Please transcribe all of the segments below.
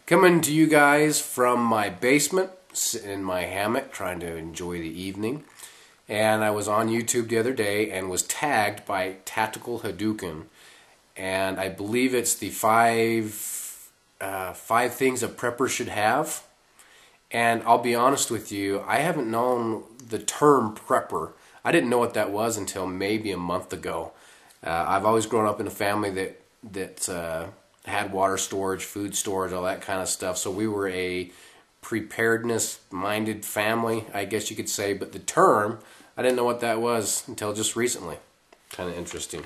Coming to you guys from my basement, sitting in my hammock, trying to enjoy the evening. And I was on YouTube the other day and was tagged by Tactical Hadouken. And I believe it's the five things a prepper should have. And I'll be honest with you, I haven't known the term prepper. I didn't know what that was until maybe a month ago. I've always grown up in a family that had water storage, food storage, all that kind of stuff. So we were a preparedness-minded family, I guess you could say. But the term, I didn't know what that was until just recently. Kind of interesting.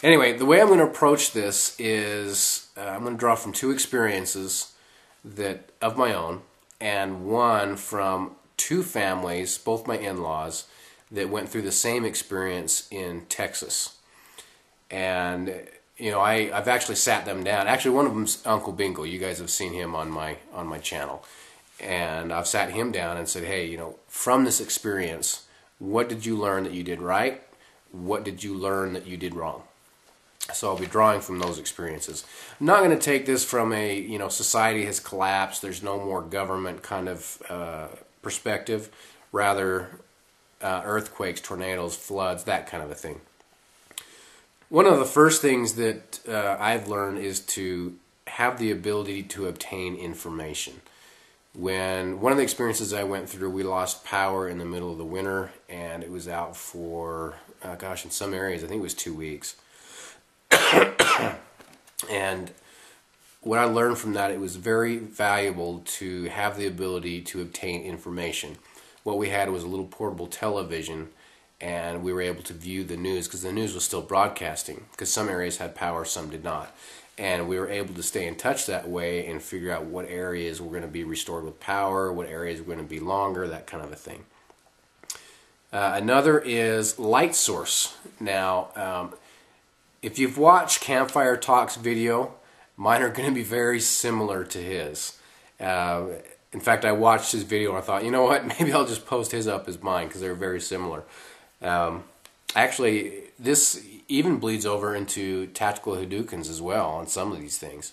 Anyway, the way I'm going to approach this is I'm going to draw from two experiences of my own, and one from two families, both my in-laws, that went through the same experience in Texas. And you know, I've actually sat them down. Actually, one of them's Uncle Bingo. You guys have seen him on my channel. And I've sat him down and said, hey, you know, from this experience, what did you learn that you did right? What did you learn that you did wrong? So I'll be drawing from those experiences. I'm not going to take this from a, you know, society has collapsed, there's no more government kind of perspective. Rather, earthquakes, tornadoes, floods, that kind of a thing. One of the first things that I've learned is to have the ability to obtain information. When one of the experiences I went through, we lost power in the middle of the winter, and it was out for, gosh, in some areas, I think it was 2 weeks. And what I learned from that, it was very valuable to have the ability to obtain information. What we had was a little portable television, and we were able to view the news because the news was still broadcasting, because some areas had power, some did not. And we were able to stay in touch that way and figure out what areas were going to be restored with power, what areas were going to be longer, that kind of a thing. Another is light source. Now, if you've watched Campfire Talk's video, mine are going to be very similar to his. In fact, I watched his video and I thought, you know what, maybe I'll just post his up as mine because they're very similar. Actually, this even bleeds over into Tactical Hadoukens as well on some of these things.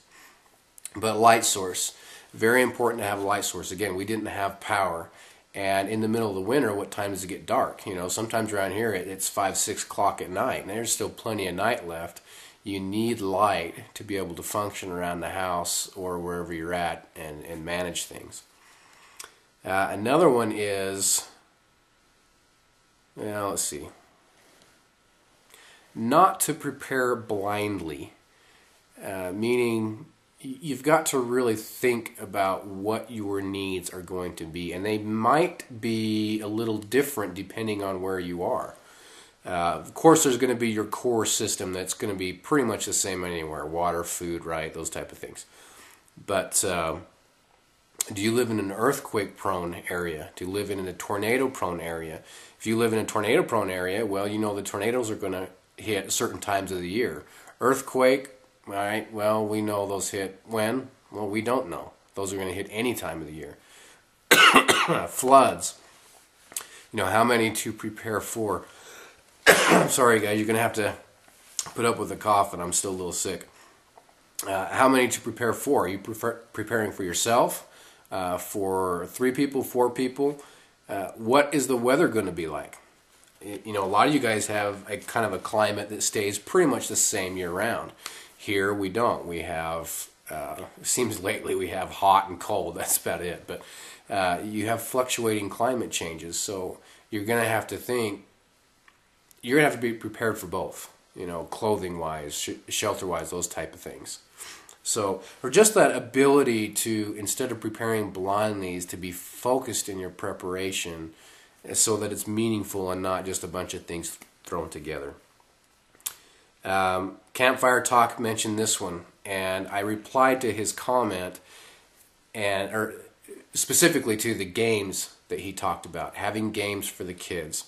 But light source, very important to have a light source. Again, we didn't have power. And in the middle of the winter, what time does it get dark? You know, sometimes around here it's 5, 6 o'clock at night, and there's still plenty of night left. You need light to be able to function around the house or wherever you're at and manage things. Another one is, well, let's see, not to prepare blindly, meaning you've got to really think about what your needs are going to be, and they might be a little different depending on where you are. Of course, there's going to be your core system that's going to be pretty much the same anywhere, water, food, right, those type of things. But do you live in an earthquake-prone area? Do you live in a tornado-prone area? If you live in a tornado-prone area, well, you know the tornadoes are going to hit at certain times of the year. Earthquake, all right, well, we know those hit when? Well, we don't know. Those are going to hit any time of the year. Floods, you know, how many to prepare for? I'm sorry, guys, you're going to have to put up with the cough, and I'm still a little sick. How many to prepare for? Are you preparing for yourself? For 3 people, 4 people? What is the weather going to be like? You know, a lot of you guys have a kind of a climate that stays pretty much the same year-round. Here we don't. We have, it seems lately we have hot and cold. That's about it. But you have fluctuating climate changes, so you're going to have to think, you're going to have to be prepared for both, you know, clothing-wise, shelter-wise, those type of things. So, or just that ability to, instead of preparing blindly, is to be focused in your preparation so that it's meaningful and not just a bunch of things thrown together. Campfire Talk mentioned this one, and I replied to his comment, or specifically to the games that he talked about, having games for the kids.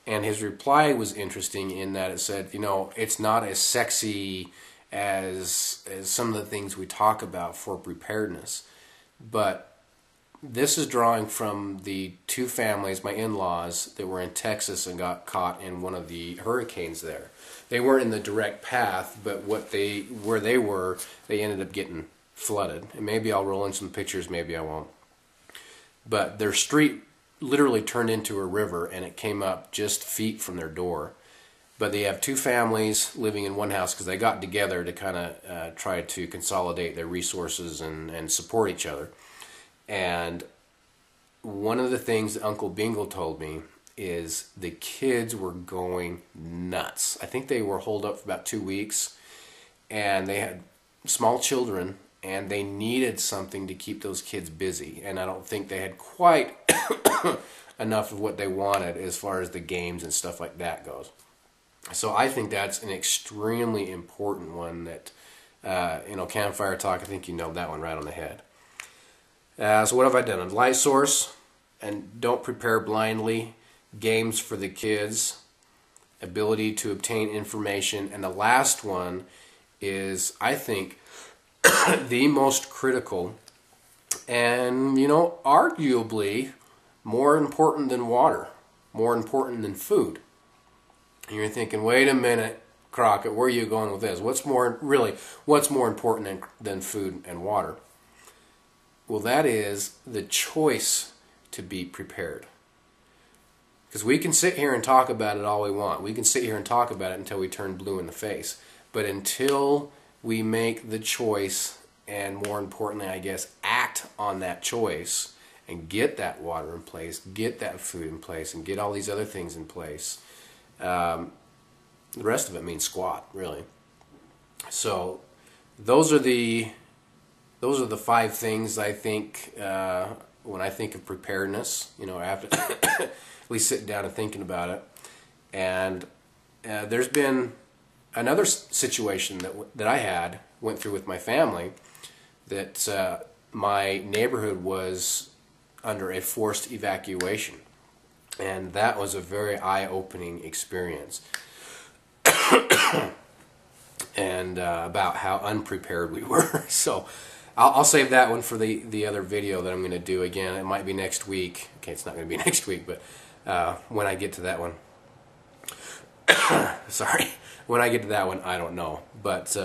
And his reply was interesting in that it said, you know, it's not as sexy as some of the things we talk about for preparedness. But this is drawing from the two families, my in-laws, that were in Texas and got caught in one of the hurricanes there. They weren't in the direct path, but where they were, they ended up getting flooded. And maybe I'll roll in some pictures, maybe I won't. But their street literally turned into a river, and it came up just feet from their door. But they have two families living in one house because they got together to kind of try to consolidate their resources and support each other. And one of the things that Uncle Bingle told me is the kids were going nuts. I think they were holed up for about 2 weeks, and they had small children, and they needed something to keep those kids busy. And I don't think they had quite enough of what they wanted as far as the games and stuff like that goes. So I think that's an extremely important one that, Campfire Talk, I think you nailed that one right on the head. So what have I done? A light source, and don't prepare blindly, games for the kids, ability to obtain information, and the last one is, I think, the most critical and, arguably more important than water, more important than food. And you're thinking, wait a minute, Crockett, where are you going with this? What's more important than food and water? Well, that is the choice to be prepared. Because we can sit here and talk about it all we want. We can sit here and talk about it until we turn blue in the face. But until we make the choice, and more importantly, I guess, act on that choice and get that water in place, get that food in place, and get all these other things in place, the rest of it means squat, really. So those are the 5 things I think when I think of preparedness. After at least sitting down and thinking about it. And there's been another situation that I went through with my family, that my neighborhood was under a forced evacuation. And that was a very eye-opening experience. And about how unprepared we were. So I'll save that one for the other video that I'm going to do. Again, it might be next week. Okay, it's not going to be next week, but when I get to that one. Sorry. When I get to that one, I don't know. But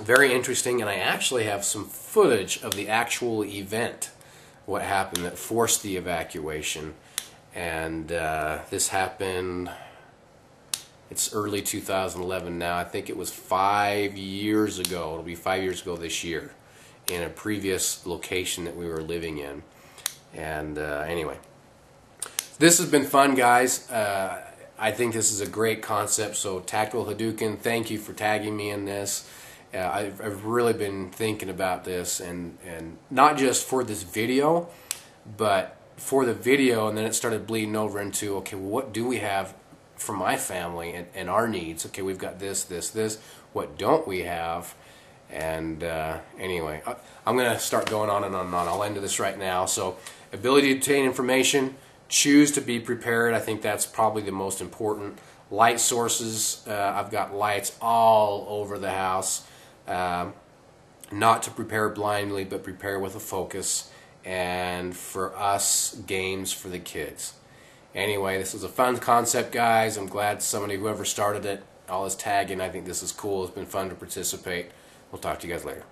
very interesting, and I actually have some footage of the actual event, what happened that forced the evacuation. And this happened, it's early 2011 now. I think it was 5 years ago. It'll be 5 years ago this year, in a previous location that we were living in. And anyway, this has been fun, guys. I think this is a great concept. So Tactical Hadouken, thank you for tagging me in this. I've really been thinking about this, and not just for this video, but for the video, and then it started bleeding over into, okay, well, what do we have for my family and our needs? Okay, we've got this. What don't we have? And anyway, I'm going to start going on and on and on. I'll end this right now. So, ability to obtain information, choose to be prepared. I think that's probably the most important. Light sources, I've got lights all over the house. Not to prepare blindly, but prepare with a focus. And for us, games for the kids. Anyway, this was a fun concept, guys. I'm glad whoever started it, all this tagging, I think this is cool. It's been fun to participate. We'll talk to you guys later.